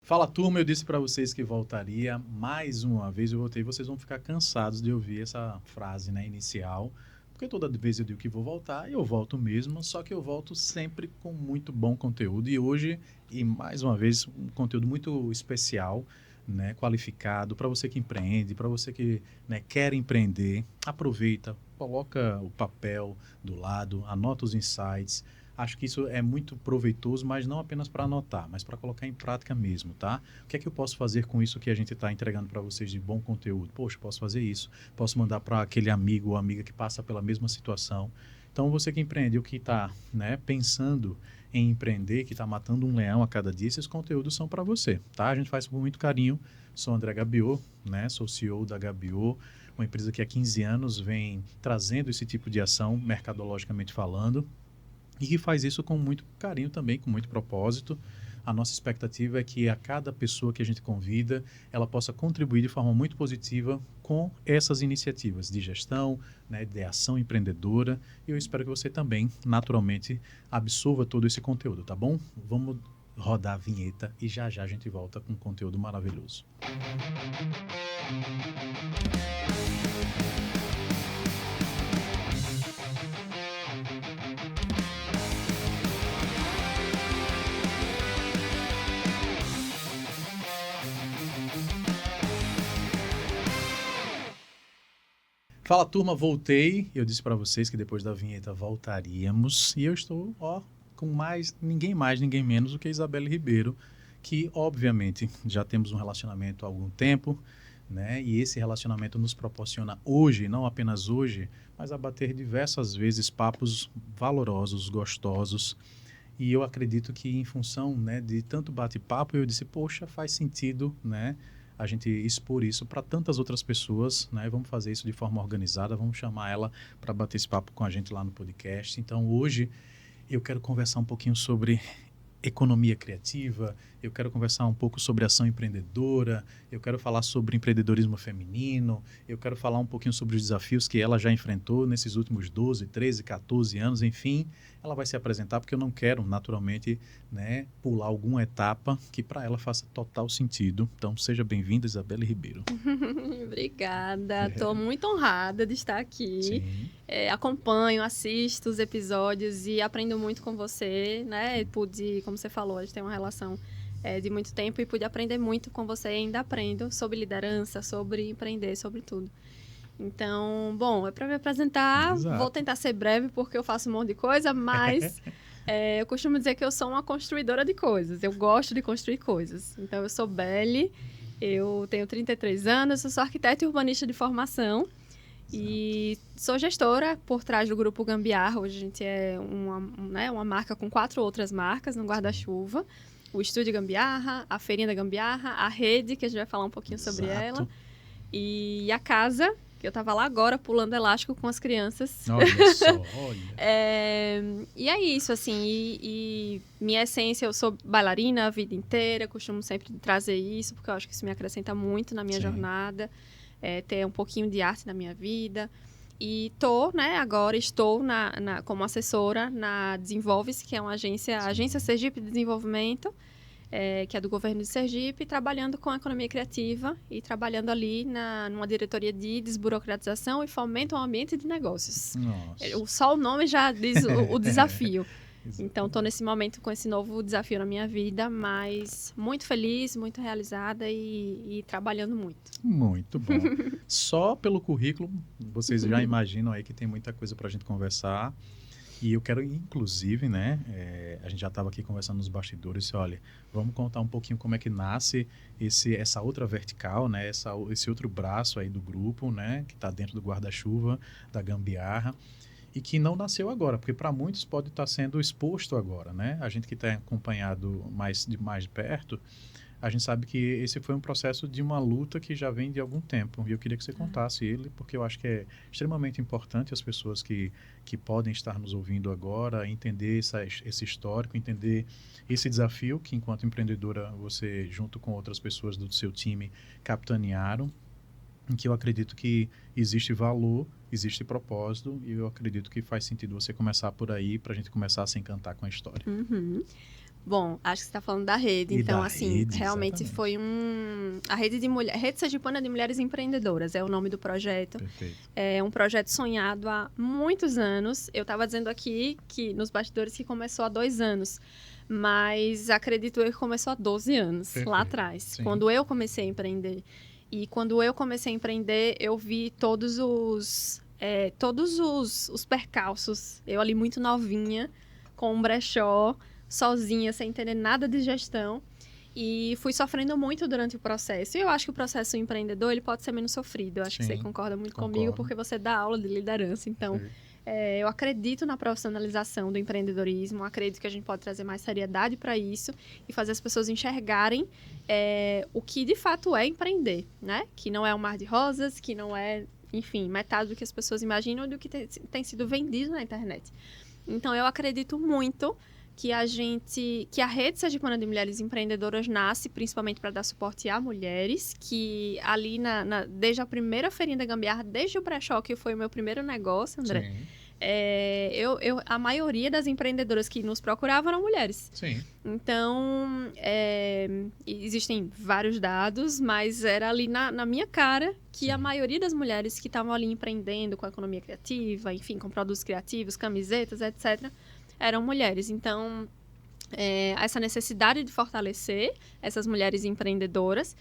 Fala, turma, eu disse para vocês que voltaria. Mais uma vez eu voltei. Vocês vão ficar cansados de ouvir essa frase, né, inicial. Porque toda vez eu digo que vou voltar, eu volto mesmo. Só que eu volto sempre com muito bom conteúdo. E hoje, mais uma vez, um conteúdo muito especial, né, qualificado para você que empreende, para você que, né, quer empreender. Aproveita, coloca o papel do lado, anota os insights. Acho que isso é muito proveitoso, mas não apenas para anotar, mas para colocar em prática mesmo, tá? O que é que eu posso fazer com isso que a gente está entregando para vocês de bom conteúdo? Poxa, posso fazer isso. Posso mandar para aquele amigo ou amiga que passa pela mesma situação. Então, você que empreendeu, que está, né, pensando em empreender, que está matando um leão a cada dia, esses conteúdos são para você, tá? A gente faz com muito carinho. Sou André Gabiô, né? Sou CEO da Gabiô, uma empresa que há 15 anos vem trazendo esse tipo de ação, mercadologicamente falando, e que faz isso com muito carinho também, com muito propósito. A nossa expectativa é que a cada pessoa que a gente convida, ela possa contribuir de forma muito positiva com essas iniciativas de gestão, né, de ação empreendedora. E eu espero que você também, naturalmente, absorva todo esse conteúdo, tá bom? Vamos rodar a vinheta e já já a gente volta com um conteúdo maravilhoso. Fala, turma, voltei. Eu disse para vocês que depois da vinheta voltaríamos. E eu estou, ó, com mais, ninguém menos do que Isabelle Ribeiro, que, obviamente, já temos um relacionamento há algum tempo, né? E esse relacionamento nos proporciona hoje, não apenas hoje, mas a bater diversas vezes papos valorosos, gostosos. E eu acredito que em função, né, de tanto bate-papo, eu disse, poxa, faz sentido, né, a gente expor isso para tantas outras pessoas, né? Vamos fazer isso de forma organizada, vamos chamar ela para bater esse papo com a gente lá no podcast. Então, hoje eu quero conversar um pouquinho sobre economia criativa, eu quero conversar um pouco sobre ação empreendedora, eu quero falar sobre empreendedorismo feminino, eu quero falar um pouquinho sobre os desafios que ela já enfrentou nesses últimos 12, 13, 14 anos, enfim, ela vai se apresentar porque eu não quero, naturalmente, né, pular alguma etapa que para ela faça total sentido. Então, seja bem-vinda, Isabelle Ribeiro. Obrigada, estou muito honrada de estar aqui. Sim. Acompanho, assisto os episódios e aprendo muito com você, né? Pude, como você falou, a gente tem uma relação de muito tempo e pude aprender muito com você e ainda aprendo sobre liderança, sobre empreender, sobre tudo. Então, bom, é para me apresentar, Exato. Vou tentar ser breve porque eu faço um monte de coisa, mas eu costumo dizer que eu sou uma construidora de coisas, eu gosto de construir coisas. Então, eu sou Belle, eu tenho 33 anos, eu sou arquiteta e urbanista de formação. E sou gestora por trás do Grupo Gambiarra. Hoje a gente é uma marca com 4 outras marcas no guarda-chuva. O Estúdio Gambiarra, a Feirinha da Gambiarra, a Rede, que a gente vai falar um pouquinho sobre ela. E a Casa, que eu tava lá agora pulando elástico com as crianças. Olha só, olha. E é isso, assim. E minha essência, eu sou bailarina a vida inteira. Costumo sempre trazer isso, porque eu acho que isso me acrescenta muito na minha jornada. Ter um pouquinho de arte na minha vida. E agora estou como assessora na Desenvolve-se, que é uma agência, a Agência Sergipe de Desenvolvimento, que é do governo de Sergipe, trabalhando com a economia criativa e trabalhando ali numa diretoria de desburocratização e fomento ao ambiente de negócios. Nossa. Só o nome já diz o desafio. Então, estou nesse momento com esse novo desafio na minha vida, mas muito feliz, muito realizada e trabalhando muito. Muito bom. Só pelo currículo, vocês já imaginam aí que tem muita coisa para a gente conversar. E eu quero, inclusive, né, a gente já estava aqui conversando nos bastidores, olha, vamos contar um pouquinho como é que nasce essa outra vertical, né, esse outro braço aí do grupo, né, que está dentro do guarda-chuva da Gambiarra. E que não nasceu agora, porque para muitos pode estar sendo exposto agora, né? A gente que está acompanhado mais de perto, a gente sabe que esse foi um processo de uma luta que já vem de algum tempo. E eu queria que você contasse ele, porque eu acho que é extremamente importante as pessoas que podem estar nos ouvindo agora entender esse histórico, entender esse desafio que, enquanto empreendedora, você, junto com outras pessoas do seu time, capitanearam, em que eu acredito que existe valor, existe propósito, e eu acredito que faz sentido você começar por aí para a gente começar a se encantar com a história. Bom, acho que você está falando da rede. E então, da assim, rede, realmente exatamente. foi a rede de mulher, Rede Sergipana de Mulheres Empreendedoras, é o nome do projeto. Perfeito. É um projeto sonhado há muitos anos. Eu estava dizendo aqui que nos bastidores que começou há 2 anos, mas acredito eu que começou há 12 anos, Perfeito. lá atrás, Sim. quando eu comecei a empreender. E quando eu comecei a empreender, eu vi todos os percalços. Eu ali muito novinha, com um brechó, sozinha, sem entender nada de gestão. E fui sofrendo muito durante o processo. E eu acho que o processo empreendedor, ele pode ser menos sofrido. Eu acho que Sim, você concorda muito concordo. comigo, porque você dá aula de liderança. Então, eu acredito na profissionalização do empreendedorismo. Acredito que a gente pode trazer mais seriedade para isso e fazer as pessoas enxergarem o que de fato é empreender, né? Que não é um mar de rosas, que não é, enfim, metade do que as pessoas imaginam do que tem sido vendido na internet. Então, eu acredito muito que a Rede Sergipana de Mulheres Empreendedoras nasce principalmente para dar suporte a mulheres, que ali desde a primeira feirinha da Gambiarra, desde o brechó, que foi o meu primeiro negócio, André, Sim. A maioria das empreendedoras que nos procuravam eram mulheres. Sim. Então, existem vários dados, mas era ali na minha cara que a maioria das mulheres que estavam ali empreendendo com a economia criativa, enfim, com produtos criativos, camisetas, etc., eram mulheres. Então, essa necessidade de fortalecer essas mulheres empreendedoras,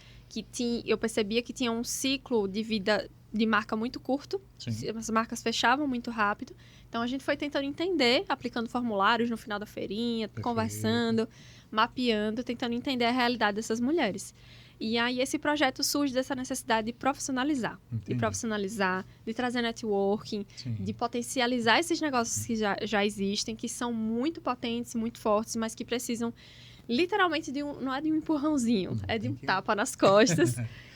eu percebia que tinham um ciclo de vida de marca muito curto, Sim. as marcas fechavam muito rápido. Então, a gente foi tentando entender, aplicando formulários no final da feirinha, conversando, mapeando, tentando entender a realidade dessas mulheres. E aí, esse projeto surge dessa necessidade de profissionalizar. Entendi. De profissionalizar, de trazer networking, Sim. de potencializar esses negócios que já existem, que são muito potentes, muito fortes, mas que precisam literalmente não é de um empurrãozinho, é de um tapa nas costas.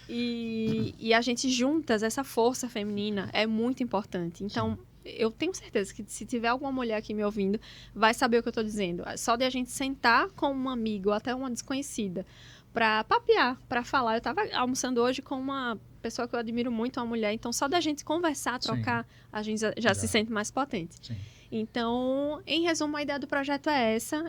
E a gente juntas, essa força feminina é muito importante. Então, eu tenho certeza que se tiver alguma mulher aqui me ouvindo, vai saber o que eu estou dizendo. Só de a gente sentar com um amigo, até uma desconhecida, para papear, para falar. Eu estava almoçando hoje com uma pessoa que eu admiro muito, uma mulher. Então, só da gente conversar, trocar, a gente já se sente mais potente. Sim. Então, em resumo, a ideia do projeto é essa.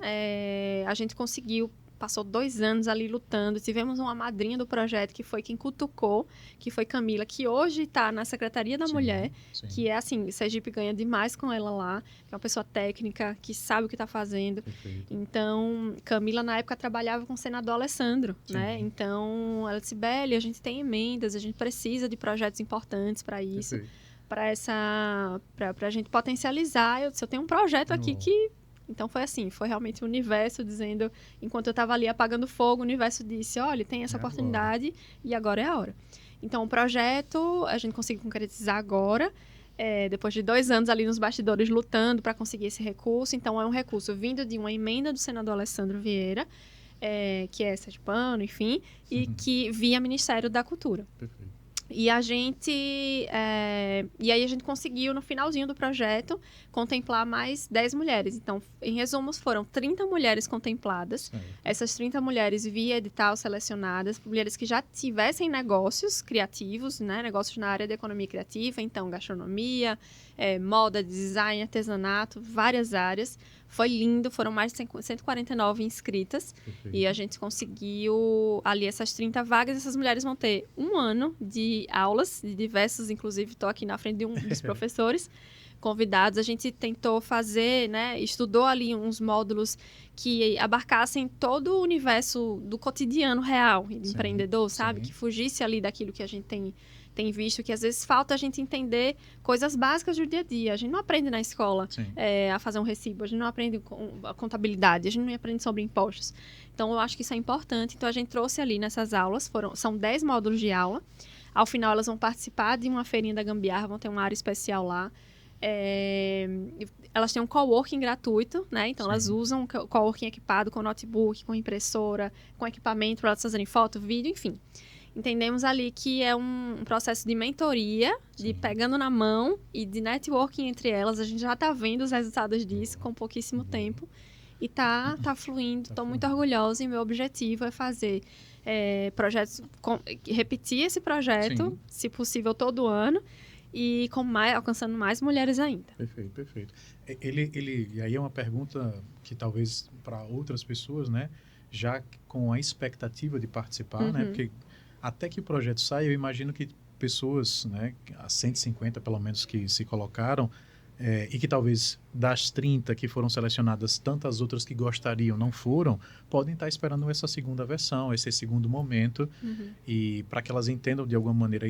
A gente conseguiu, passou 2 anos ali lutando. Tivemos uma madrinha do projeto, que foi quem cutucou, que foi Camila, que hoje está na Secretaria da Mulher, que é assim, Sergipe ganha demais com ela lá, que é uma pessoa técnica, que sabe o que está fazendo. Perfeito. Então, Camila, na época, trabalhava com o senador Alessandro, né? Então, ela disse, Beli, a gente tem emendas, a gente precisa de projetos importantes para isso. Perfeito. Para a gente potencializar. Eu tenho um projeto aqui que... Então, foi assim, foi realmente o universo dizendo... Enquanto eu estava ali apagando fogo, o universo disse, olha, tem essa oportunidade e agora é a hora. Então, o projeto a gente conseguiu concretizar agora, depois de 2 anos ali nos bastidores lutando para conseguir esse recurso. Então, é um recurso vindo de uma emenda do senador Alessandro Vieira, que é sergipano, enfim, e que via Ministério da Cultura. Perfeito. E a gente... e aí a gente conseguiu, no finalzinho do projeto, contemplar mais 10 mulheres. Então, em resumo, foram 30 mulheres contempladas. Certo. Essas 30 mulheres via edital selecionadas, mulheres que já tivessem negócios criativos, né? Negócios na área da economia criativa, então gastronomia, moda, design, artesanato, várias áreas. Foi lindo, foram mais de 149 inscritas. Perfeito. E a gente conseguiu ali essas 30 vagas. Essas mulheres vão ter 1 ano de aulas, de diversos, inclusive estou aqui na frente de um dos professores convidados. A gente tentou fazer, né, estudou ali uns módulos que abarcassem todo o universo do cotidiano real, de empreendedor, sabe? Que fugisse ali daquilo que a gente tem visto, que às vezes falta a gente entender coisas básicas do dia a dia. A gente não aprende na escola a fazer um recibo, a gente não aprende a contabilidade, a gente não aprende sobre impostos. Então, eu acho que isso é importante. Então, a gente trouxe ali nessas aulas, são 10 módulos de aula. Ao final, elas vão participar de uma feirinha da Gambiarra, vão ter uma área especial lá. Elas têm um coworking gratuito, né? Então, elas usam o coworking equipado com notebook, com impressora, com equipamento para elas fazerem foto, vídeo, enfim. Entendemos ali que é um processo de mentoria, de pegando na mão e de networking entre elas. A gente já está vendo os resultados disso com pouquíssimo tempo e tá fluindo. Estou muito orgulhosa e meu objetivo é fazer projetos, repetir esse projeto, se possível, todo ano. e alcançando mais mulheres ainda. Perfeito, perfeito. E aí é uma pergunta que talvez para outras pessoas, né, já com a expectativa de participar, né, porque até que o projeto saia, eu imagino que pessoas, né, as 150 pelo menos que se colocaram, e que talvez das 30 que foram selecionadas, tantas outras que gostariam não foram, podem estar esperando essa segunda versão, esse segundo momento, e para que elas entendam de alguma maneira,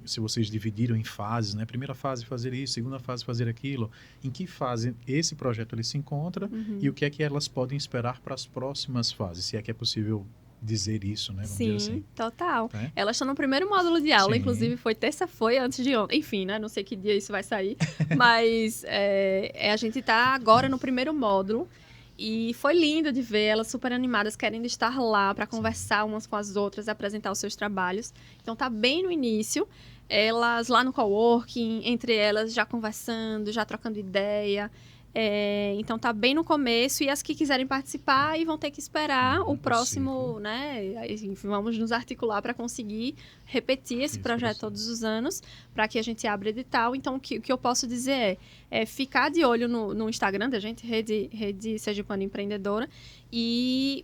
se vocês dividiram em fases, né? Primeira fase fazer isso, segunda fase fazer aquilo, em que fase esse projeto ele se encontra e o que é que elas podem esperar para as próximas fases, se é que é possível dizer isso, né? Vamos dizer assim. Total. É? Elas estão no primeiro módulo de aula, Sim. inclusive foi antes de ontem. Enfim, né? Não sei que dia isso vai sair, mas a gente tá agora no primeiro módulo e foi lindo de ver elas super animadas, querendo estar lá para conversar umas com as outras, apresentar os seus trabalhos. Então tá bem no início, elas lá no coworking, entre elas já conversando, já trocando ideia. Então tá bem no começo e as que quiserem participar e vão ter que esperar o próximo, né? Aí, vamos nos articular para conseguir repetir esse projeto todos os anos, para que a gente abra edital. Então o que eu posso dizer é ficar de olho no Instagram da gente, Rede Sergipana Empreendedora, e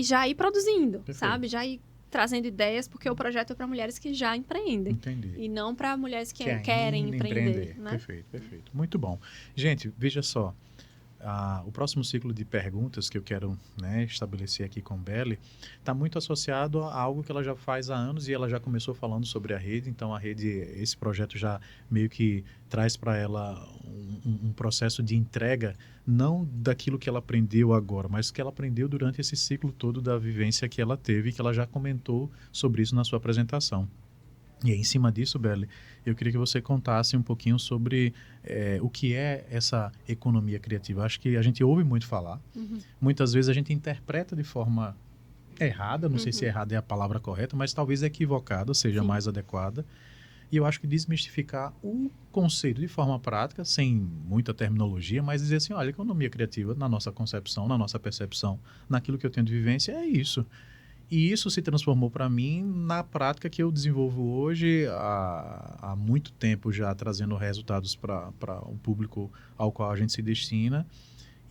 já ir produzindo, sabe? Já ir trazendo ideias, porque o projeto é para mulheres que já empreendem. Entendi. E não para mulheres que querem empreender. Né? Perfeito. Muito bom. Gente, veja só. O próximo ciclo de perguntas que eu quero, né, estabelecer aqui com Belly está muito associado a algo que ela já faz há anos e ela já começou falando sobre a rede. Então, a rede, esse projeto já meio que traz para ela um processo de entrega, não daquilo que ela aprendeu agora, mas que ela aprendeu durante esse ciclo todo da vivência que ela teve e que ela já comentou sobre isso na sua apresentação. E aí, em cima disso, Belly, eu queria que você contasse um pouquinho sobre o que é essa economia criativa. Acho que a gente ouve muito falar. Muitas vezes a gente interpreta de forma errada, não sei se errada é a palavra correta, mas talvez equivocada seja mais adequada. E eu acho que desmistificar o conceito de forma prática, sem muita terminologia, mas dizer assim, olha, economia criativa, na nossa concepção, na nossa percepção, naquilo que eu tenho de vivência, é isso. E isso se transformou para mim na prática que eu desenvolvo hoje há muito tempo já, trazendo resultados para o público ao qual a gente se destina.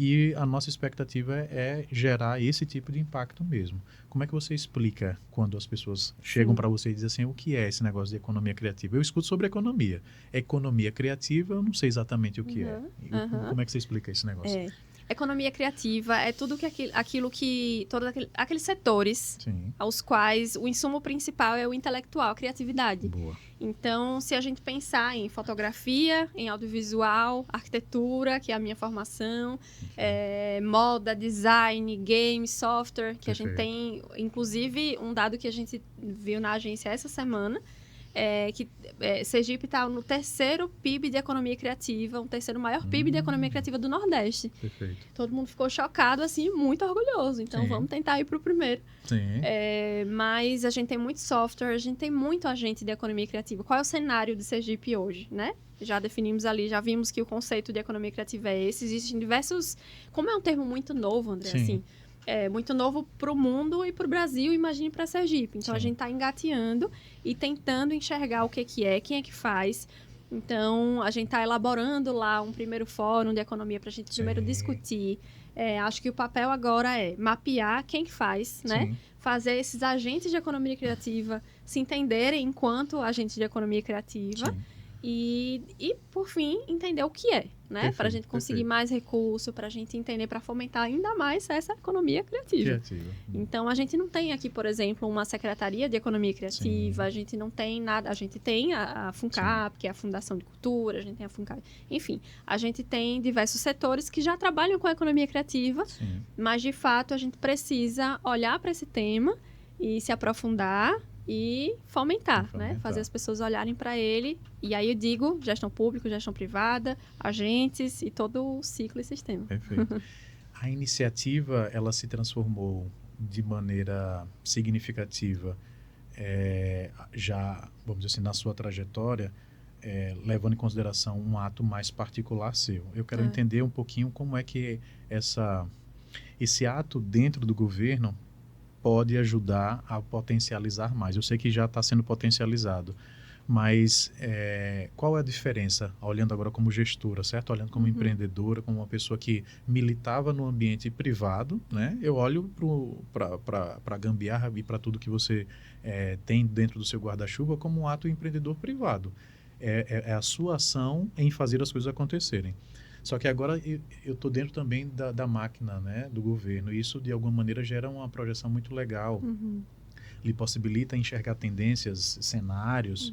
E a nossa expectativa é gerar esse tipo de impacto mesmo. Como é que você explica quando as pessoas chegam para você e dizem assim, o que é esse negócio de economia criativa? Eu escuto sobre economia. Economia criativa, eu não sei exatamente o que é. Como é que você explica esse negócio? Economia criativa é tudo todos aqueles setores aos quais o insumo principal é o intelectual, a criatividade. Boa. Então, se a gente pensar em fotografia, em audiovisual, arquitetura, que é a minha formação, moda, design, game, software, que a gente tem, inclusive, um dado que a gente viu na agência essa semana, Sergipe está no terceiro PIB de economia criativa, o terceiro maior PIB de economia criativa do Nordeste. Perfeito. Todo mundo ficou chocado, assim, muito orgulhoso. Então, vamos tentar ir para o primeiro. Mas a gente tem muito software, a gente tem muito agente de economia criativa. Qual é o cenário de Sergipe hoje, né? Já definimos ali, já vimos que o conceito de economia criativa é esse. Existem diversos... Como é um termo muito novo, André, assim... muito novo para o mundo e para o Brasil, imagine para Sergipe. Então, a gente está engateando e tentando enxergar o que é, quem é que faz. Então, a gente está elaborando lá um primeiro fórum de economia para a gente primeiro discutir. Acho que o papel agora é mapear quem que faz, né? Fazer esses agentes de economia criativa se entenderem enquanto agentes de economia criativa. E, por fim, entender o que é, né? Para a gente conseguir mais recurso, para a gente entender, para fomentar ainda mais essa economia criativa. Então, a gente não tem aqui, por exemplo, uma secretaria de economia criativa, a gente não tem nada, a gente tem a FUNCAP, que é a Fundação de Cultura, a gente tem a FUNCAP, enfim, a gente tem diversos setores que já trabalham com a economia criativa, mas, de fato, a gente precisa olhar para esse tema e se aprofundar e fomentar, né? Fazer as pessoas olharem para ele. E aí eu digo gestão pública, gestão privada, agentes e todo o ciclo e sistema. Perfeito. A iniciativa, ela se transformou de maneira significativa, já, vamos dizer assim, na sua trajetória, levando em consideração um ato mais particular seu. Eu quero entender um pouquinho como é que esse ato dentro do governo pode ajudar a potencializar mais. Eu sei que já está sendo potencializado, Mas qual é a diferença, olhando agora como gestora, certo? Olhando como empreendedora, como uma pessoa que militava no ambiente privado, né? Eu olho para a gambiarra e para tudo que você tem dentro do seu guarda-chuva como um ato empreendedor privado. É a sua ação em fazer as coisas acontecerem. Só que agora eu estou dentro também da máquina, né, do governo. E isso, de alguma maneira, gera uma projeção muito legal. Lhe possibilita enxergar tendências, cenários.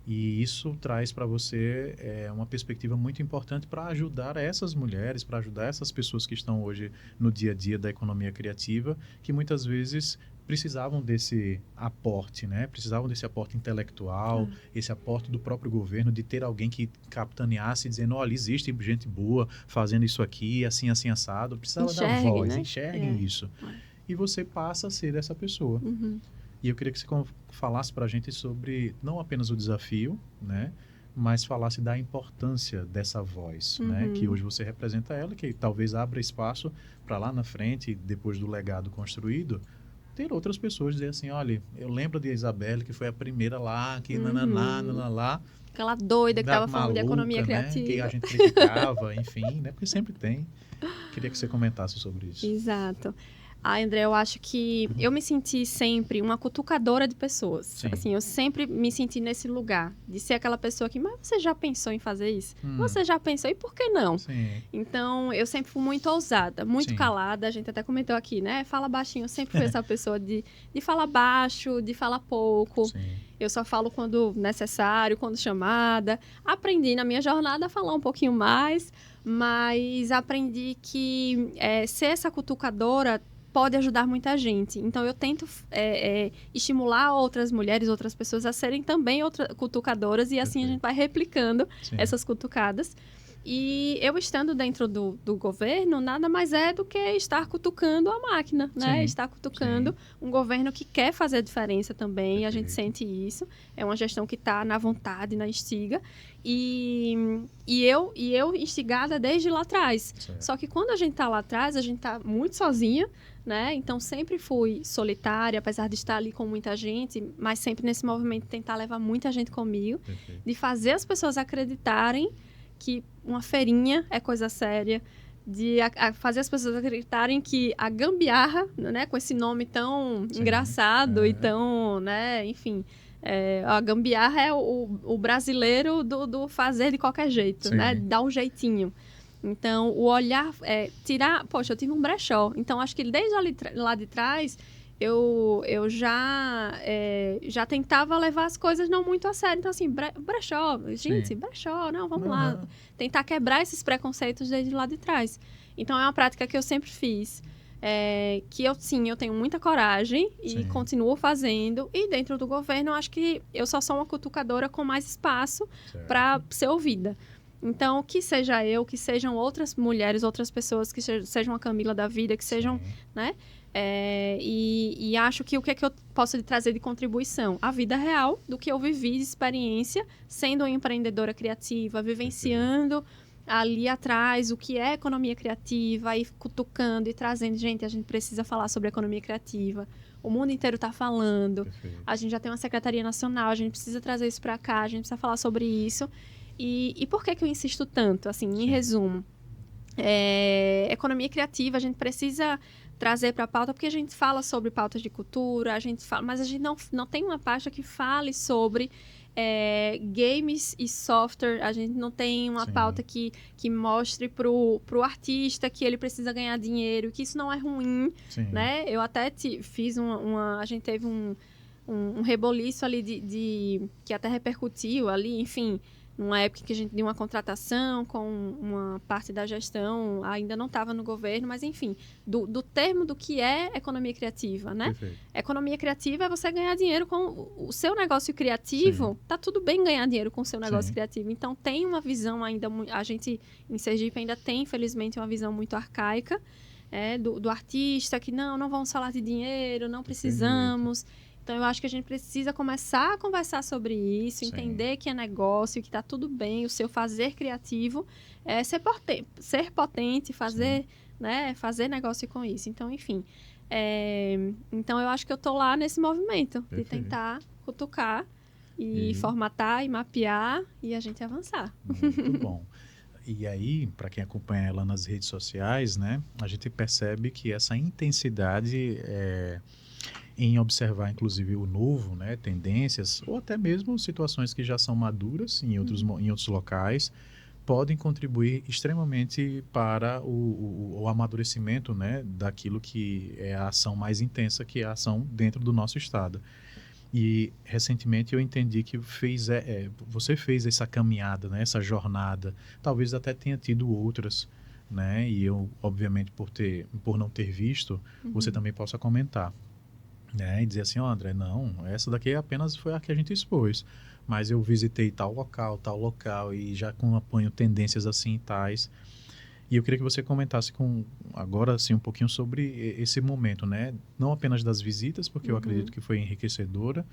E isso traz para você uma perspectiva muito importante para ajudar essas mulheres, para ajudar essas pessoas que estão hoje no dia a dia da economia criativa, que muitas vezes precisavam desse aporte, né? Precisavam desse aporte intelectual, esse aporte do próprio governo, de ter alguém que capitaneasse, dizendo, olha, existe gente boa fazendo isso aqui, assim, assim, assado. Precisava dar voz, né? Enxerguem isso. E você passa a ser essa pessoa. E eu queria que você falasse para a gente sobre não apenas o desafio, né, mas falasse da importância dessa voz, né, que hoje você representa ela, que talvez abra espaço para lá na frente, depois do legado construído, ter outras pessoas dizer assim, olha, eu lembro de Isabelle, que foi a primeira lá, que nananá, aquela doida que estava falando de economia criativa. Que a gente criticava, enfim, né, porque sempre tem. Queria que você comentasse sobre isso. Exato. André, eu acho que eu me senti sempre uma cutucadora de pessoas. Sim. Assim, eu sempre me senti nesse lugar de ser aquela pessoa que, mas você já pensou em fazer isso? Você já pensou, e por que não? Sim. Então, eu sempre fui muito ousada, muito calada. A gente até comentou aqui, né? Fala baixinho. Eu sempre fui essa pessoa de falar baixo, de falar pouco. Sim. Eu só falo quando necessário, quando chamada. Aprendi na minha jornada a falar um pouquinho mais, mas aprendi que ser essa cutucadora pode ajudar muita gente. Então, eu tento estimular outras mulheres, outras pessoas a serem também cutucadoras e assim a gente vai replicando essas cutucadas. E eu estando dentro do governo, nada mais é do que estar cutucando a máquina, né? Estar cutucando um governo que quer fazer a diferença também, e a gente sente isso. É uma gestão que está na vontade, na instiga. E eu instigada desde lá atrás. Só que quando a gente está lá atrás, a gente está muito sozinha, né? Então, sempre fui solitária, apesar de estar ali com muita gente, mas sempre nesse movimento de tentar levar muita gente comigo, de fazer as pessoas acreditarem que uma feirinha é coisa séria, de fazer as pessoas acreditarem que a gambiarra, né, com esse nome tão engraçado e tão, né, enfim, a gambiarra é o brasileiro do fazer de qualquer jeito, né, dar um jeitinho. Então, o olhar, poxa, eu tive um brechó. Então, acho que desde lá de trás, eu já tentava levar as coisas não muito a sério. Então, assim, brechó, gente, brechó, não, vamos lá. Tentar quebrar esses preconceitos desde lá de trás. Então, é uma prática que eu sempre fiz. Que eu tenho muita coragem e continuo fazendo. E dentro do governo, eu acho que eu só sou uma cutucadora com mais espaço para ser ouvida. Então, que seja eu, que sejam outras mulheres, outras pessoas, que sejam a Camila da vida, que sejam, né? E acho que o que é que eu posso lhe trazer de contribuição? A vida real do que eu vivi de experiência, sendo uma empreendedora criativa, vivenciando ali atrás o que é economia criativa, e cutucando e trazendo, gente, a gente precisa falar sobre economia criativa. O mundo inteiro está falando. A gente já tem uma Secretaria Nacional, a gente precisa trazer isso para cá, a gente precisa falar sobre isso. E por que eu insisto tanto? Assim, em resumo, economia criativa, a gente precisa trazer para a pauta, porque a gente fala sobre pautas de cultura, mas a gente não tem uma pasta que fale sobre games e software. A gente não tem uma pauta que mostre pro artista que ele precisa ganhar dinheiro, que isso não é ruim, né? Eu até fiz a gente teve um reboliço ali que até repercutiu ali, enfim, numa época que a gente deu uma contratação com uma parte da gestão, ainda não estava no governo, mas enfim, do termo do que é economia criativa, né? Perfeito. Economia criativa é você ganhar dinheiro com o seu negócio criativo. Tá tudo bem ganhar dinheiro com o seu negócio criativo. Então, tem uma visão ainda, a gente em Sergipe ainda tem, infelizmente, uma visão muito arcaica do artista, que não vamos falar de dinheiro, não precisamos. Então, eu acho que a gente precisa começar a conversar sobre isso, entender que é negócio, que está tudo bem, o seu fazer criativo é ser potente, fazer negócio com isso. Então, enfim. Então, eu acho que eu estou lá nesse movimento de tentar cutucar e formatar e mapear e a gente avançar. Muito bom. E aí, para quem acompanha ela nas redes sociais, né, a gente percebe que essa intensidade em observar, inclusive, o novo, né, tendências, ou até mesmo situações que já são maduras em outros locais, podem contribuir extremamente para o amadurecimento, né, daquilo que é a ação mais intensa, que é a ação dentro do nosso estado. E recentemente eu entendi que você fez essa caminhada, né, essa jornada. Talvez até tenha tido outras, né? E eu, obviamente, por não ter visto, você também possa comentar, né? E dizer assim, ó, André, não, essa daqui apenas foi a que a gente expôs. Mas eu visitei tal local, e já acompanho tendências assim e tais. E eu queria que você comentasse agora assim um pouquinho sobre esse momento, né? Não apenas das visitas, porque eu acredito que foi enriquecedora,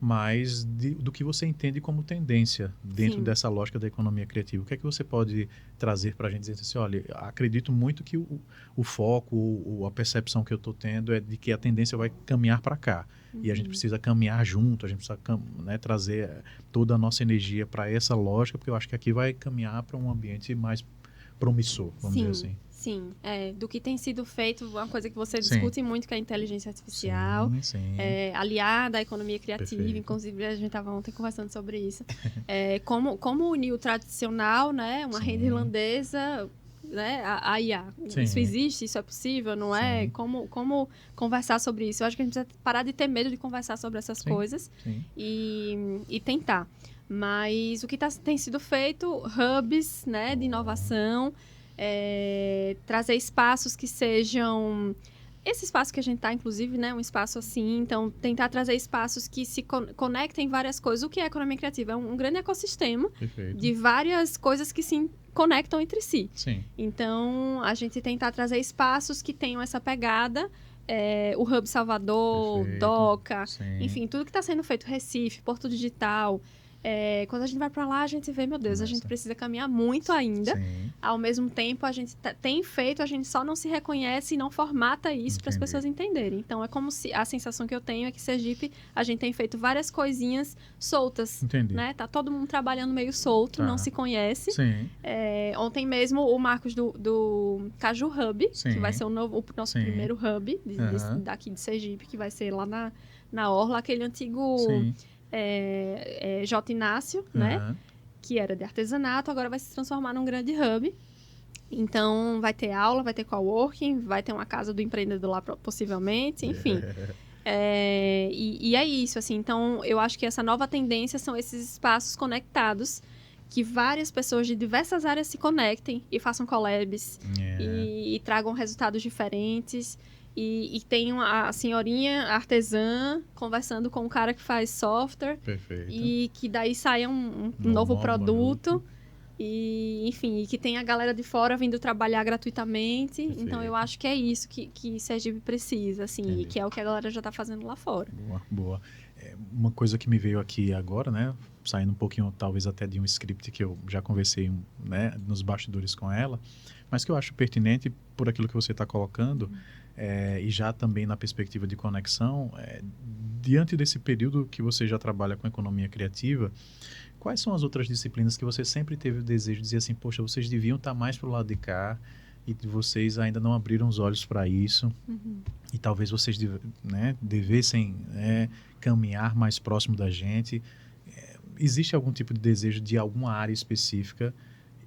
mas do que você entende como tendência dentro dessa lógica da economia criativa. O que é que você pode trazer para a gente dizer assim, olha, acredito muito que o foco, ou a percepção que eu estou tendo é de que a tendência vai caminhar para cá. E a gente precisa caminhar junto, a gente precisa, né, trazer toda a nossa energia para essa lógica, porque eu acho que aqui vai caminhar para um ambiente mais promissor, vamos dizer assim. Sim, do que tem sido feito, uma coisa que você discute muito, que é a inteligência artificial, aliada à economia criativa. Perfeito. Inclusive a gente estava ontem conversando sobre isso. Como unir o tradicional, né, uma renda irlandesa, né, a IA. Isso existe, isso é possível, não é? Como conversar sobre isso? Eu acho que a gente precisa parar de ter medo de conversar sobre essas coisas e tentar. Mas o que tem sido feito, hubs, né, de inovação, trazer espaços que sejam... Esse espaço que a gente está, inclusive, né, um espaço assim, então tentar trazer espaços que se conectem várias coisas. O que é economia criativa? É um grande ecossistema de várias coisas que se conectam entre si. Sim. Então, a gente tentar trazer espaços que tenham essa pegada, o Hub Salvador, Doca, enfim, tudo que está sendo feito, Recife, Porto Digital... quando a gente vai para lá, a gente vê, meu Deus, a gente precisa caminhar muito ainda. Ao mesmo tempo, a gente tem feito, a gente só não se reconhece e não formata isso para as pessoas entenderem. Então, é como se a sensação que eu tenho é que Sergipe, a gente tem feito várias coisinhas soltas. Entendi. Né? Tá todo mundo trabalhando meio solto, não se conhece. Ontem mesmo, o Marcos do Caju Hub, que vai ser o nosso primeiro hub daqui de Sergipe, que vai ser lá na Orla, aquele antigo... J. Inácio, né? Que era de artesanato, agora vai se transformar num grande hub. Então, vai ter aula, vai ter coworking, vai ter uma casa do empreendedor lá, possivelmente, enfim. E é isso, assim. Então, eu acho que essa nova tendência são esses espaços conectados, que várias pessoas de diversas áreas se conectem e façam collabs e tragam resultados diferentes. E tem a senhorinha artesã conversando com o cara que faz software. Perfeito. E que daí saia um novo produto. E, enfim, e que tem a galera de fora vindo trabalhar gratuitamente. Perfeito. Então, eu acho que é isso que Sergipe precisa, assim. Entendi. E que é o que a galera já está fazendo lá fora. Boa. Uma coisa que me veio aqui agora, né? Saindo um pouquinho, talvez até de um script que eu já conversei, né, nos bastidores com ela. Mas que eu acho pertinente por aquilo que você está colocando... e já também na perspectiva de conexão, diante desse período que você já trabalha com economia criativa, quais são as outras disciplinas que você sempre teve o desejo de dizer assim, poxa, vocês deviam estar mais para o lado de cá e vocês ainda não abriram os olhos para isso e talvez vocês devessem caminhar mais próximo da gente. Existe algum tipo de desejo de alguma área específica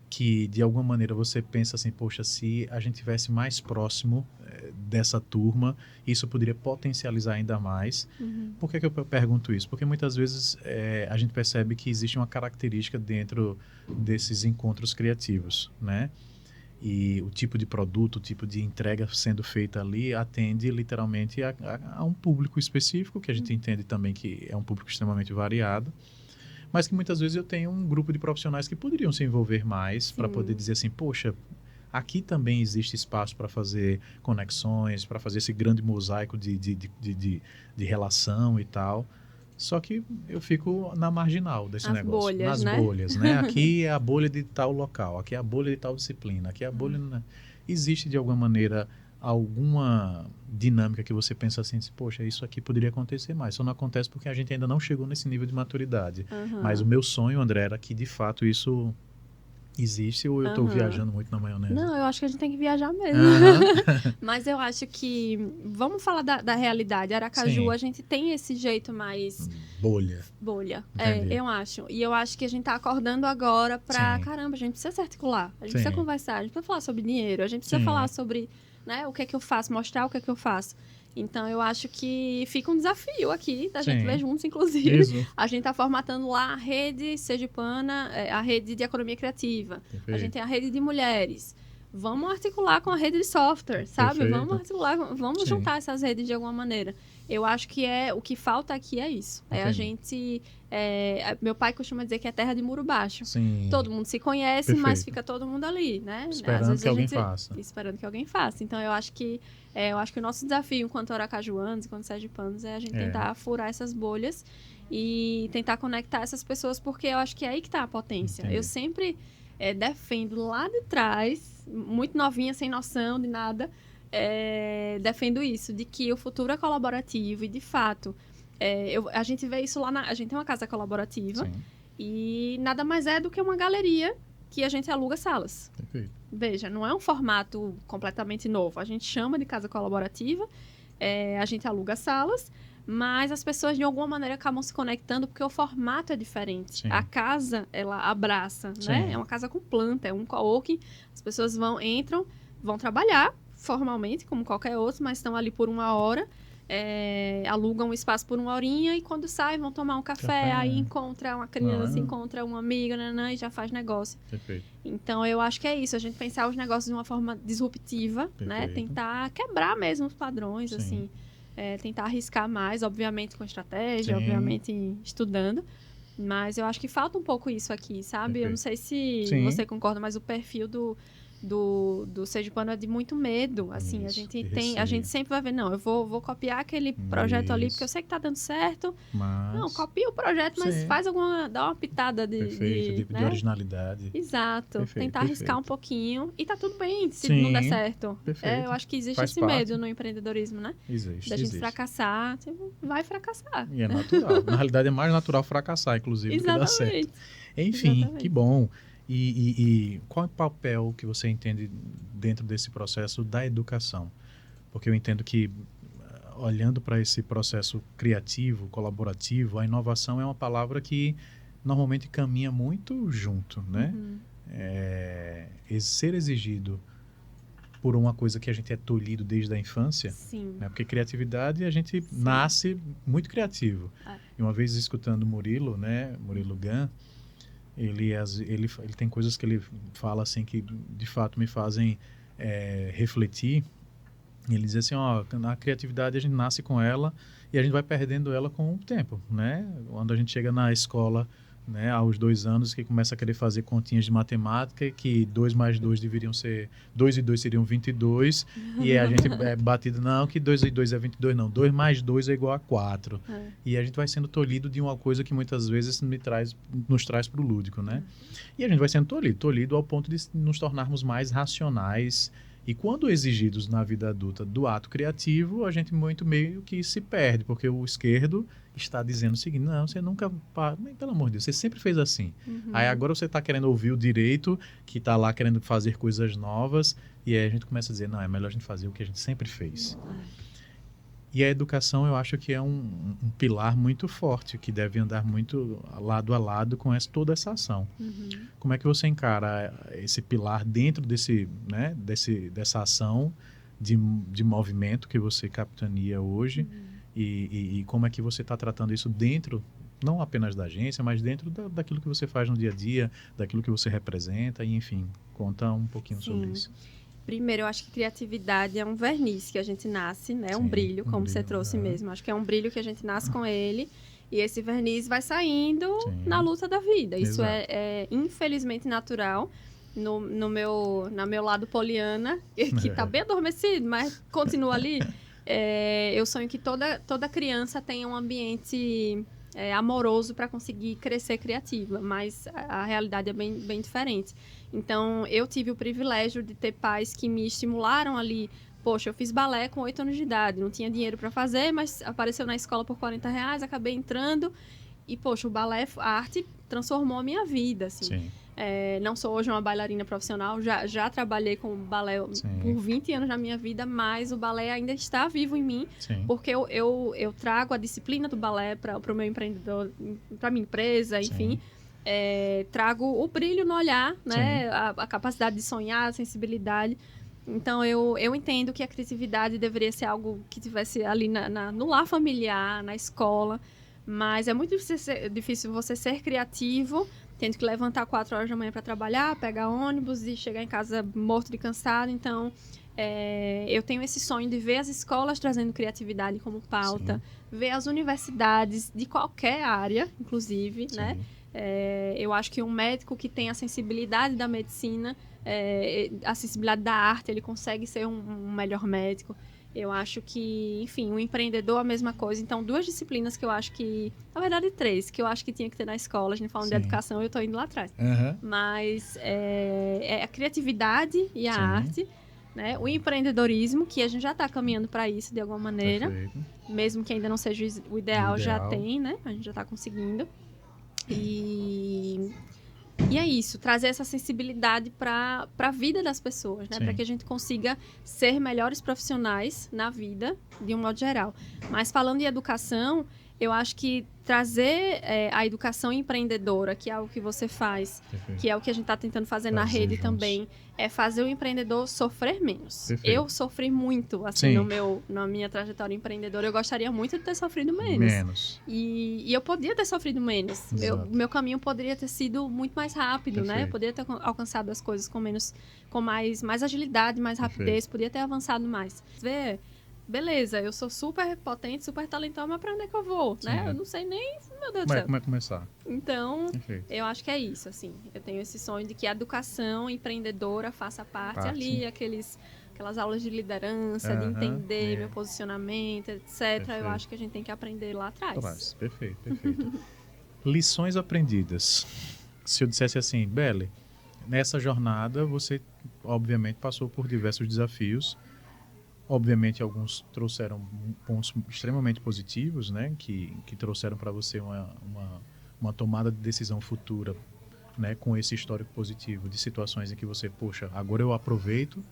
que de alguma maneira você pensa assim, poxa, se a gente tivesse mais próximo dessa turma, isso poderia potencializar ainda mais. Por que eu pergunto isso? Porque muitas vezes a gente percebe que existe uma característica dentro desses encontros criativos, né? E o tipo de produto, o tipo de entrega sendo feita ali atende literalmente a um público específico, que a gente entende também que é um público extremamente variado, mas que muitas vezes eu tenho um grupo de profissionais que poderiam se envolver mais para poder dizer assim, poxa, aqui também existe espaço para fazer conexões, para fazer esse grande mosaico de relação e tal. Só que eu fico na marginal desse negócio. Bolhas, nas bolhas, né? Aqui é a bolha de tal local, aqui é a bolha de tal disciplina, aqui é a bolha... Existe, de alguma maneira, alguma dinâmica que você pensa assim, poxa, isso aqui poderia acontecer mais. Só não acontece porque a gente ainda não chegou nesse nível de maturidade. Mas o meu sonho, André, era que de fato isso existe, ou eu estou viajando muito na maionese? Não, eu acho que a gente tem que viajar mesmo. Mas eu acho que... Vamos falar da realidade. Aracaju, Sim. a gente tem esse jeito mais... Bolha. É, eu acho. E eu acho que a gente tá acordando agora pra... Sim. Caramba, a gente precisa se articular. A gente Sim. precisa conversar. A gente precisa falar sobre dinheiro. A gente precisa Sim. falar sobre, né, o que é que eu faço. Mostrar o que é que eu faço. Então, eu acho que fica um desafio aqui, da gente Sim. ver juntos, inclusive. Isso. A gente tá formatando lá a rede sergipana, a rede de economia criativa. Perfeito. A gente tem a rede de mulheres. Vamos articular com a rede de software, sabe? Perfeito. Vamos articular, vamos Sim. juntar essas redes de alguma maneira. Eu acho que o que falta aqui é isso. É a gente... meu pai costuma dizer que é terra de muro baixo. Sim. Todo mundo se conhece, Perfeito. mas fica todo mundo ali, né? Esperando Às vezes que alguém faça. Esperando que alguém faça. Então, eu acho que o nosso desafio enquanto aracajuanos, enquanto sergipanos, é a gente tentar furar essas bolhas e tentar conectar essas pessoas, porque eu acho que é aí que está a potência. Entendi. Eu sempre defendo lá de trás, muito novinha, sem noção de nada, defendo isso, de que o futuro é colaborativo e, de fato, a gente vê isso lá a gente tem uma casa colaborativa. Sim. E nada mais é do que uma galeria que a gente aluga salas. Perfeito. Veja, não é um formato completamente novo. A gente chama de casa colaborativa, a gente aluga salas, mas as pessoas de alguma maneira acabam se conectando porque o formato é diferente. Sim. A casa, ela abraça, Sim. né? É uma casa com planta, é um coworking. As pessoas entram, vão trabalhar formalmente, como qualquer outro, mas estão ali por 1 hora. Alugam um espaço por 1 horinha e quando saem vão tomar um café, aí encontra uma criança, encontra uma amiga, e já faz negócio. Perfeito. Então, eu acho que é isso, a gente pensar os negócios de uma forma disruptiva, né? Tentar quebrar mesmo os padrões, Sim. assim. Tentar arriscar mais, obviamente com estratégia, Sim. obviamente estudando. Mas eu acho que falta um pouco isso aqui, sabe? Perfeito. Eu não sei se Sim. você concorda, mas o perfil do sergipano é de muito medo, assim, Isso, a gente sempre vai ver, não, eu vou copiar aquele projeto ali, porque eu sei que tá dando certo, não, copia o projeto, mas dá uma pitada de originalidade. Exato, Perfeito, tentar arriscar um pouquinho, e tá tudo bem se Sim, não der certo. perfeito. Eu acho que existe Faz esse parte. medo no empreendedorismo, né? Existe, Da gente fracassar, vai fracassar. E é natural. Na realidade, é mais natural fracassar, inclusive, do que dar certo. Enfim, Exatamente. que bom. E qual é o papel que você entende dentro desse processo da educação? Porque eu entendo que, olhando para esse processo criativo, colaborativo, a inovação é uma palavra que normalmente caminha muito junto, né? Ser exigido por uma coisa que a gente é tolhido desde a infância, Sim. né? Porque criatividade, a gente nasce muito criativo. E uma vez escutando Murilo, né? Murilo Gun, ele tem coisas que ele fala assim que de fato me fazem refletir. Ele diz assim, a criatividade a gente nasce com ela e a gente vai perdendo ela com o tempo, né? Quando a gente chega na escola, né, aos 2 anos, que começa a querer fazer continhas de matemática, que 2 mais 2 deveriam ser... 2 e 2 seriam 22, e a gente é batido, não, que 2 e 2 é 22, não. 2 mais 2 é igual a 4. E a gente vai sendo tolhido de uma coisa que muitas vezes nos traz para o lúdico, né? E a gente vai sendo tolhido ao ponto de nos tornarmos mais racionais. E quando exigidos na vida adulta do ato criativo, a gente muito meio que se perde, porque o esquerdo está dizendo o seguinte, não, você nunca... Pelo amor de Deus, você sempre fez assim. Aí agora você está querendo ouvir o direito, que está lá querendo fazer coisas novas, e aí a gente começa a dizer, não, é melhor a gente fazer o que a gente sempre fez. E a educação, eu acho que é um pilar muito forte, que deve andar muito lado a lado com toda essa ação. Como é que você encara esse pilar dentro dessa ação de movimento que você capitania hoje? E como é que você está tratando isso dentro, não apenas da agência, mas dentro daquilo que você faz no dia a dia, daquilo que você representa, e enfim, conta um pouquinho sobre isso. Primeiro, eu acho que criatividade é um verniz que a gente nasce, né? Um brilho, como você trouxe mesmo. Acho que é um brilho que a gente nasce com ele. E esse verniz vai saindo na luta da vida. Isso é infelizmente natural. No meu lado poliana, que está bem adormecido, mas continua ali. Eu sonho que toda criança tenha um ambiente amoroso para conseguir crescer criativa. Mas a realidade é bem diferente. Então, eu tive o privilégio de ter pais que me estimularam ali Poxa, eu fiz balé com 8 anos de idade, não tinha dinheiro para fazer, mas apareceu na escola por R$ 40, acabei entrando e, poxa, o balé, a arte transformou a minha vida, assim. Sim. Não sou hoje uma bailarina profissional, já trabalhei com balé por 20 anos na minha vida, mas o balé ainda está vivo em mim, Sim. porque eu trago a disciplina do balé para o meu empreendedor, para minha empresa, enfim. Trago o brilho no olhar, né? A capacidade de sonhar, a sensibilidade. Então, eu entendo que a criatividade deveria ser algo que tivesse ali no lar familiar, na escola, mas é muito difícil você ser criativo tendo que levantar 4 horas da manhã para trabalhar, pegar ônibus e chegar em casa morto de cansado. Então, eu tenho esse sonho de ver as escolas trazendo criatividade como pauta, ver as universidades de qualquer área, inclusive, né? Eu acho que um médico que tem a sensibilidade da medicina, a sensibilidade da arte, ele consegue ser um melhor médico. Eu acho que, enfim, um empreendedor, a mesma coisa. Então, 2 disciplinas que eu acho que... Na verdade, 3, que eu acho que tinha que ter na escola. A gente falando de educação, eu estou indo lá atrás. Mas a criatividade e a arte, né? O empreendedorismo, que a gente já está caminhando para isso, de alguma maneira. Perfeito. Mesmo que ainda não seja o ideal, já tem, né? A gente já está conseguindo. E é isso, trazer essa sensibilidade para a vida das pessoas, né? Para que a gente consiga ser melhores profissionais na vida, de um modo geral. Mas falando em educação, eu acho que trazer a educação empreendedora, que é algo que você faz, que é o que a gente está tentando fazer na rede também, é fazer o empreendedor sofrer menos. Eu sofri muito, assim, na minha trajetória empreendedora. Eu gostaria muito de ter sofrido menos. E eu podia ter sofrido menos. Meu caminho poderia ter sido muito mais rápido, né? Eu poderia ter alcançado as coisas com mais agilidade, mais rapidez, podia ter avançado mais. Beleza, eu sou super potente, super talentosa, mas pra onde é que eu vou, né? Eu não sei nem, meu Deus do céu. Como é começar? Então, eu acho que é isso, assim. Eu tenho esse sonho de que a educação empreendedora faça parte ali, aquelas aulas de liderança, de entender meu posicionamento, etc. Eu acho que a gente tem que aprender lá atrás. Perfeito. Lições aprendidas. Se eu dissesse assim, Belle, nessa jornada você, obviamente, passou por diversos desafios. Obviamente, alguns trouxeram pontos extremamente positivos, né? Que trouxeram para você uma tomada de decisão futura, né? Com esse histórico positivo de situações em que você, poxa, agora eu aproveito.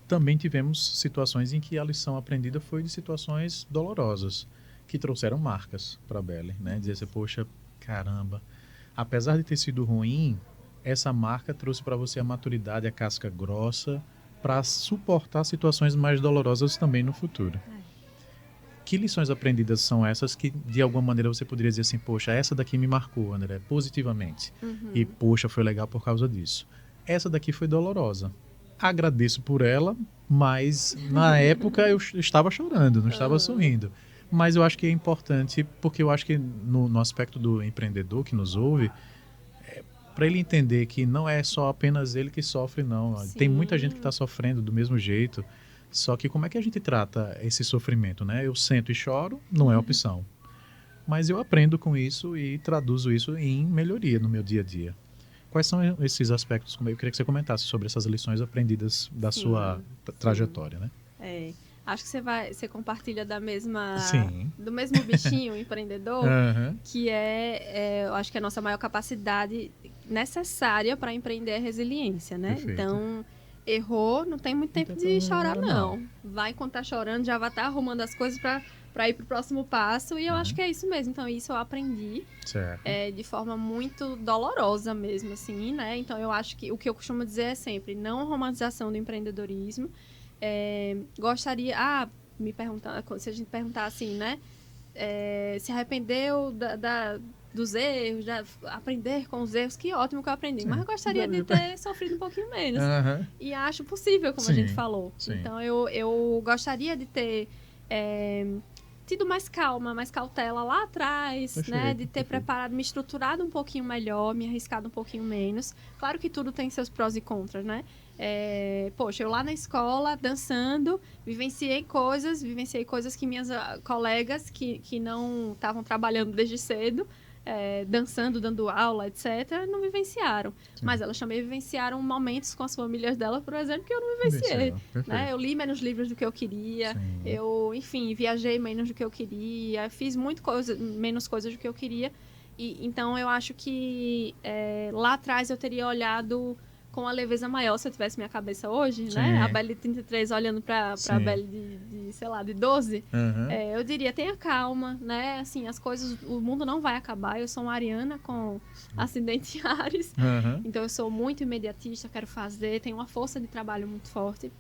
Também tivemos situações em que a lição aprendida foi de situações dolorosas, que trouxeram marcas para a Belle, né? Dizer assim, poxa, caramba, apesar de ter sido ruim, essa marca trouxe para você a maturidade, a casca grossa, para suportar situações mais dolorosas também no futuro. Que lições aprendidas são essas que, de alguma maneira, você poderia dizer assim, poxa, essa daqui me marcou, André, positivamente. E, poxa, foi legal por causa disso. Essa daqui foi dolorosa. Agradeço por ela, mas na época eu estava chorando, não estava sorrindo. Mas eu acho que é importante, porque eu acho que no aspecto do empreendedor que nos ouve, para ele entender que não é só apenas ele que sofre, não. Tem muita gente que está sofrendo do mesmo jeito. Só que como é que a gente trata esse sofrimento, né? Eu sento e choro, não é opção. Mas eu aprendo com isso e traduzo isso em melhoria no meu dia a dia. Quais são esses aspectos? Eu queria que você comentasse sobre essas lições aprendidas da sua trajetória, né? Acho que você compartilha do mesmo bichinho empreendedor, que eu acho que a nossa maior capacidade necessária para empreender é a resiliência, né? Perfeito. Então, errou, não tem muito tempo de chorar, não. Vai quando tá chorando, já vai estar arrumando as coisas para ir pro próximo passo, e eu acho que é isso mesmo. Então, isso eu aprendi de forma muito dolorosa mesmo, assim, né? Então, eu acho que o que eu costumo dizer é sempre, não romantização do empreendedorismo. Gostaria... se a gente perguntar assim, né? Se arrependeu dos erros, aprender com os erros, que ótimo que eu aprendi. Mas eu gostaria de ter sofrido um pouquinho menos. E acho possível, como a gente falou. Então, eu gostaria de ter tido mais calma, mais cautela lá atrás, né? De ter preparado, me estruturado um pouquinho melhor, me arriscado um pouquinho menos. Claro que tudo tem seus prós e contras, né? Poxa, eu lá na escola, dançando, vivenciei coisas que minhas colegas que não estavam trabalhando desde cedo, dançando, dando aula, etc., não vivenciaram. Sim. Mas elas também vivenciaram momentos com as famílias dela, por exemplo, que eu não vivenciei. Né? Eu li menos livros do que eu queria, Sim. eu, enfim, viajei menos do que eu queria, fiz menos coisas do que eu queria. Então, eu acho que lá atrás eu teria olhado com uma leveza maior se eu tivesse minha cabeça hoje, Sim. né? A Belle de 33 olhando para a Belle de, sei lá, de 12. Eu diria, tenha calma, né? Assim, as coisas, o mundo não vai acabar. Eu sou uma ariana com ascendente em Áries. Então, eu sou muito imediatista, quero fazer, tenho uma força de trabalho muito forte.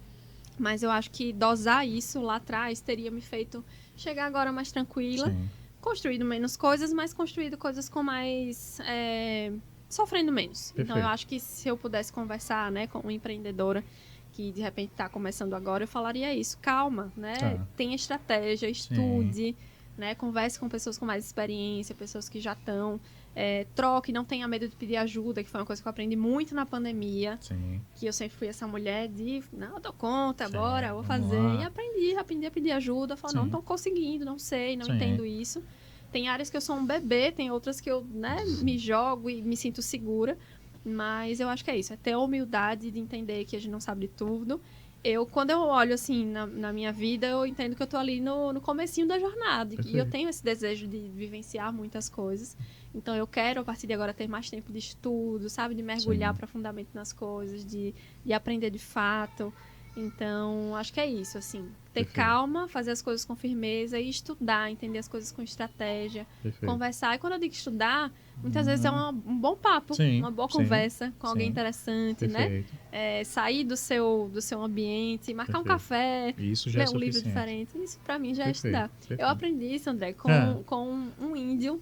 Mas eu acho que dosar isso lá atrás teria me feito chegar agora mais tranquila. Sim. Construído menos coisas, mas construído coisas com mais... sofrendo menos. Perfeito. Então, eu acho que se eu pudesse conversar, né, com uma empreendedora que, de repente, está começando agora, eu falaria isso. Calma, né? Tenha estratégia, estude, né? Converse com pessoas com mais experiência, pessoas que já estão. Troque, não tenha medo de pedir ajuda, que foi uma coisa que eu aprendi muito na pandemia. Sim. Que eu sempre fui essa mulher de, não, eu dou conta, bora, eu vou vamos fazer. lá. E aprendi a pedir ajuda. Falar, não estou conseguindo, não sei, não entendo isso. Tem áreas que eu sou um bebê, tem outras que eu, né, me jogo e me sinto segura. Mas eu acho que é isso, é ter a humildade de entender que a gente não sabe de tudo. Quando eu olho, assim, na minha vida, eu entendo que eu tô ali no comecinho da jornada. Perfeito. E eu tenho esse desejo de vivenciar muitas coisas. Então, eu quero, a partir de agora, ter mais tempo de estudo, sabe? De mergulhar profundamente nas coisas, de aprender de fato. Então, acho que é isso, assim. Ter calma, fazer as coisas com firmeza e estudar, entender as coisas com estratégia, conversar. E quando eu digo estudar, muitas vezes é um bom papo, uma boa conversa com alguém interessante, né? Sair do seu ambiente, marcar um café, isso já ler um livro diferente. Isso, pra mim, já é estudar. Eu aprendi isso, André, com um índio,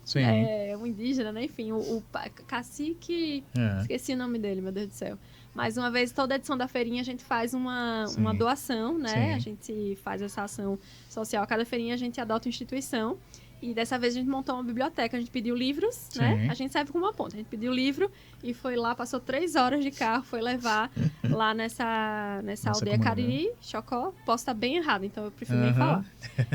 um indígena, né? Enfim, o cacique... Esqueci o nome dele, meu Deus do céu. Mas uma vez, toda edição da feirinha, a gente faz uma doação, né? A gente faz essa ação social. A cada feirinha, a gente adota uma instituição. E dessa vez, a gente montou uma biblioteca. A gente pediu livros, né? A gente serve como uma ponta. A gente pediu livro e foi lá, passou 3 horas de carro, foi levar lá nessa aldeia Cariri, Chocó. Posso estar bem errado, então eu prefiro nem falar.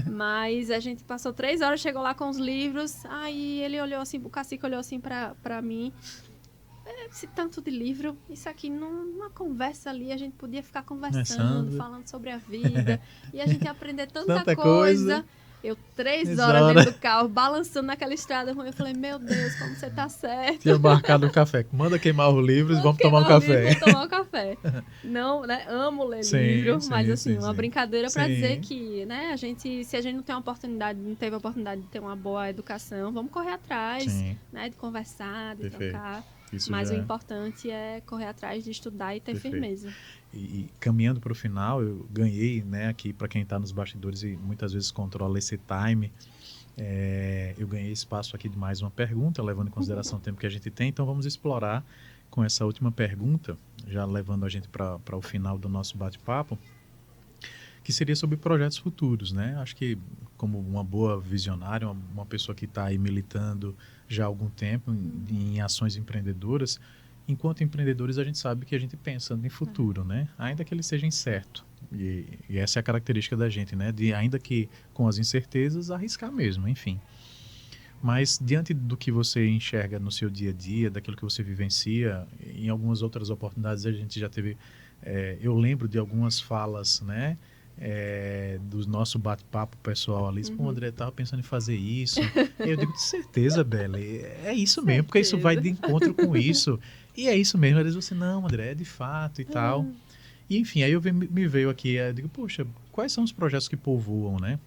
Mas a gente passou 3 horas, chegou lá com os livros. Aí ele olhou assim, o cacique olhou assim pra mim. Esse tanto de livro, isso aqui numa conversa ali, a gente podia ficar conversando, falando sobre a vida, e a gente ia aprender tanta coisa. Eu 3 horas dentro do carro, balançando naquela estrada ruim, eu falei, meu Deus, como você tá certo. Tinha marcado um café, manda queimar os livros e vamos tomar um café. Vamos tomar um café. Não, né, amo ler livro, mas assim, uma brincadeira para dizer que, né, se a gente não tem não teve a oportunidade de ter uma boa educação, vamos correr atrás, né, de conversar, de trocar. Mas o importante é correr atrás de estudar e ter firmeza. E caminhando para o final, eu ganhei, né, aqui para quem está nos bastidores e muitas vezes controla esse time, eu ganhei espaço aqui de mais uma pergunta, levando em consideração o tempo que a gente tem. Então vamos explorar com essa última pergunta, já levando a gente para o final do nosso bate-papo, que seria sobre projetos futuros, né? Acho que como uma boa visionária, uma pessoa que está aí militando já há algum tempo em ações empreendedoras, enquanto empreendedores a gente sabe que a gente pensa em futuro, né? Ainda que ele seja incerto. E essa é a característica da gente, né? De, ainda que com as incertezas, arriscar mesmo, enfim. Mas diante do que você enxerga no seu dia a dia, daquilo que você vivencia, em algumas outras oportunidades a gente já teve... eu lembro de algumas falas, né? Do nosso bate-papo pessoal ali, o André estava pensando em fazer isso. Eu digo, de certeza, Belle, é isso mesmo, porque isso vai de encontro com isso. E é isso mesmo. Às vezes você, não, André, é de fato e tal. E enfim, aí me veio aqui, eu digo, poxa, quais são os projetos que povoam, né?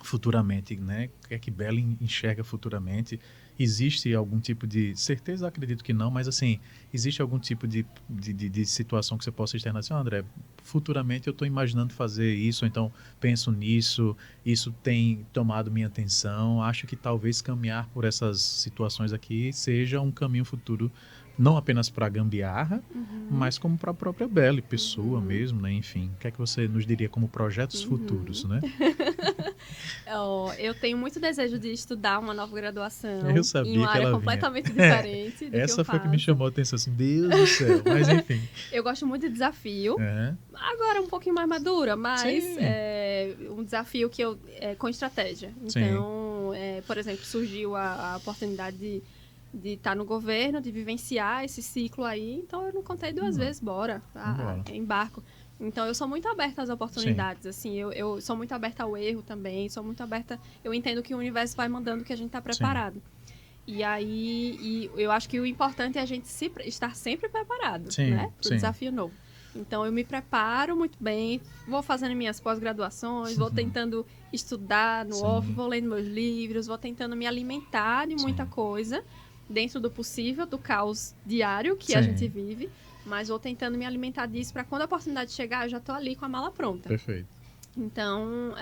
Futuramente, né? O que é que Belle enxerga futuramente? Existe algum tipo de... Certeza, acredito que não, mas assim, existe algum tipo de situação que você possa externar assim, André, futuramente eu estou imaginando fazer isso, ou então penso nisso, isso tem tomado minha atenção, acho que talvez caminhar por essas situações aqui seja um caminho futuro, não apenas para a gambiarra, mas como para a própria Belle, pessoa mesmo, né? Enfim, o que é que você nos diria como projetos futuros, né? Eu tenho muito desejo de estudar uma nova graduação eu sabia em uma que área ela completamente diferente do essa que eu foi faço. que me chamou a atenção, assim, Deus do céu, mas enfim. Eu gosto muito de desafio, agora um pouquinho mais madura, mas um desafio que com estratégia. Então, por exemplo, surgiu a oportunidade de estar no governo, de vivenciar esse ciclo aí. Então, eu não contei duas vezes, bora. Embarco. Então, eu sou muito aberta às oportunidades, assim, eu sou muito aberta ao erro também, sou muito aberta, eu entendo que o universo vai mandando que a gente está preparado. E aí, eu acho que o importante é a gente estar sempre preparado, né, para o desafio novo. Então, eu me preparo muito bem, vou fazendo minhas pós-graduações, vou tentando estudar no off, vou lendo meus livros, vou tentando me alimentar de muita coisa, dentro do possível, do caos diário que a gente vive, mas vou tentando me alimentar disso para quando a oportunidade chegar, eu já estou ali com a mala pronta. Perfeito. Então,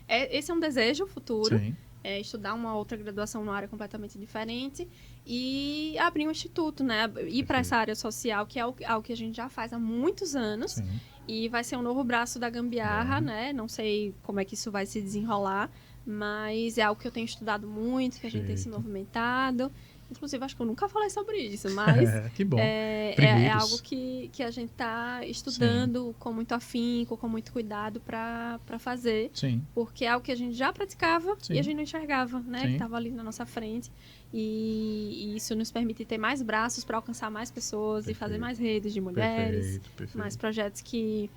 esse é um desejo futuro, estudar uma outra graduação numa área completamente diferente e abrir um instituto, né? Ir para essa área social, que é algo que a gente já faz há muitos anos e vai ser um novo braço da Gambiarra, né? Não sei como é que isso vai se desenrolar, mas é algo que eu tenho estudado muito, que a gente tem se movimentado. Inclusive, acho que eu nunca falei sobre isso, mas que bom. É algo que a gente está estudando com muito afinco, com muito cuidado para fazer. Porque é algo que a gente já praticava e a gente não enxergava, né? Que estava ali na nossa frente. E isso nos permite ter mais braços para alcançar mais pessoas e fazer mais redes de mulheres, mais projetos que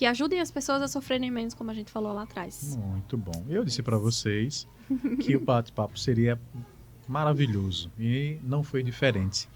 ajudem as pessoas a sofrerem menos, como a gente falou lá atrás. Muito bom. Eu disse para vocês que o bate-papo seria maravilhoso e não foi diferente.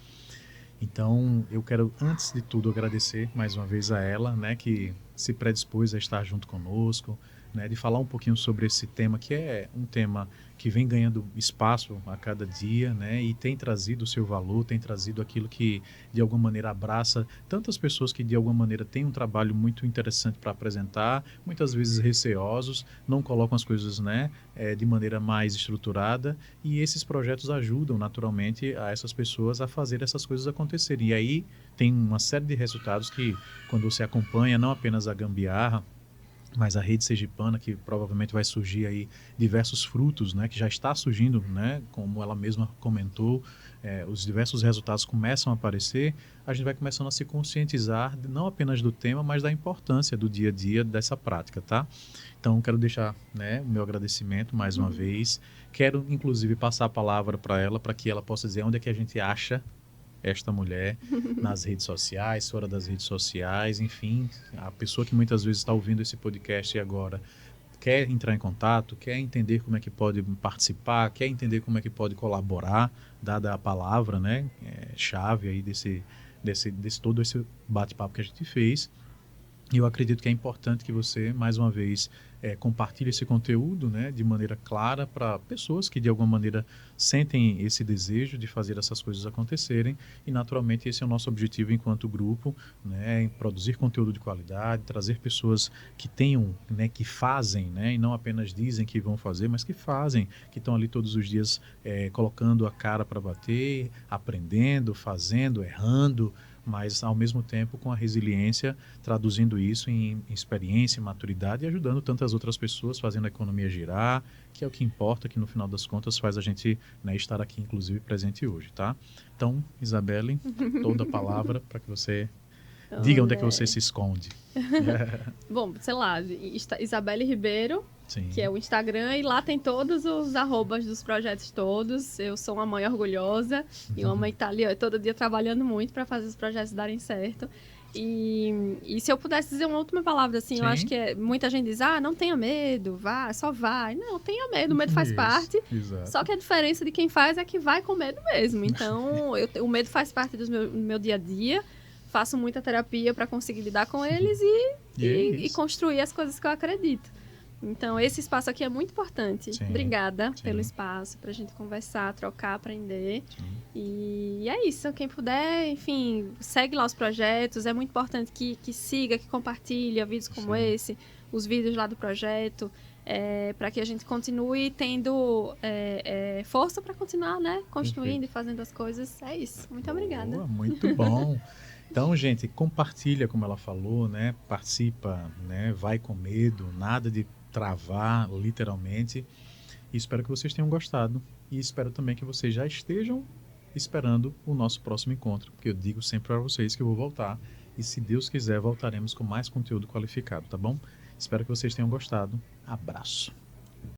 Então, eu quero, antes de tudo, agradecer mais uma vez a ela, né, que se predispôs a estar junto conosco, né, de falar um pouquinho sobre esse tema, que é um tema que vem ganhando espaço a cada dia, né, e tem trazido o seu valor, tem trazido aquilo que, de alguma maneira, abraça tantas pessoas que, de alguma maneira, têm um trabalho muito interessante para apresentar, muitas vezes receosos, não colocam as coisas, né, de maneira mais estruturada, e esses projetos ajudam, naturalmente, a essas pessoas a fazer essas coisas acontecerem. E aí tem uma série de resultados que, quando você acompanha, não apenas a Gambiarra, mas a rede sergipana, que provavelmente vai surgir aí diversos frutos, né, que já está surgindo, né, como ela mesma comentou, os diversos resultados começam a aparecer, a gente vai começando a se conscientizar não apenas do tema, mas da importância do dia a dia dessa prática, tá? Então, quero deixar, né, o meu agradecimento mais uma vez. Quero, inclusive, passar a palavra para ela, para que ela possa dizer onde é que a gente acha esta mulher nas redes sociais, fora das redes sociais, enfim, a pessoa que muitas vezes está ouvindo esse podcast agora quer entrar em contato, quer entender como é que pode participar, quer entender como é que pode colaborar, dada a palavra, né, chave aí desse todo esse bate-papo que a gente fez. E eu acredito que é importante que você, mais uma vez, compartilhe esse conteúdo, né, de maneira clara para pessoas que, de alguma maneira, sentem esse desejo de fazer essas coisas acontecerem. E, naturalmente, esse é o nosso objetivo enquanto grupo, né, em produzir conteúdo de qualidade, trazer pessoas que tenham, né, que fazem, né, e não apenas dizem que vão fazer, mas que fazem, que estão ali todos os dias colocando a cara para bater, aprendendo, fazendo, errando, mas ao mesmo tempo com a resiliência, traduzindo isso em experiência, maturidade e ajudando tantas outras pessoas, fazendo a economia girar, que é o que importa, que no final das contas faz a gente, né, estar aqui, inclusive, presente hoje, tá? Então, Isabelle, toda a palavra para que você diga onde é que você se esconde. Bom, sei lá, Isabelle Ribeiro, que é o Instagram, e lá tem todos os arrobas dos projetos todos. Eu sou uma mãe orgulhosa e uma mãe que tá ali todo dia trabalhando muito para fazer os projetos darem certo. E se eu pudesse dizer uma última palavra, assim, eu acho que muita gente diz, não tenha medo, vá, só vai. Não, tenha medo, o medo faz parte. Exato. Só que a diferença de quem faz é que vai com medo mesmo. Então, o medo faz parte do meu dia a dia. Faço muita terapia para conseguir lidar com eles e construir as coisas que eu acredito. Então, esse espaço aqui é muito importante. Obrigada pelo espaço, para a gente conversar, trocar, aprender. E é isso. Quem puder, enfim, segue lá os projetos. É muito importante que siga, que compartilhe vídeos como esse, os vídeos lá do projeto, para que a gente continue tendo força para continuar, né, construindo e fazendo as coisas. É isso. Muito obrigada. Boa, muito bom. Então, gente, compartilha, como ela falou, né? Participa, né? Vai com medo, nada de travar, literalmente. E espero que vocês tenham gostado. E espero também que vocês já estejam esperando o nosso próximo encontro, porque eu digo sempre para vocês que eu vou voltar. E se Deus quiser, voltaremos com mais conteúdo qualificado, tá bom? Espero que vocês tenham gostado. Abraço.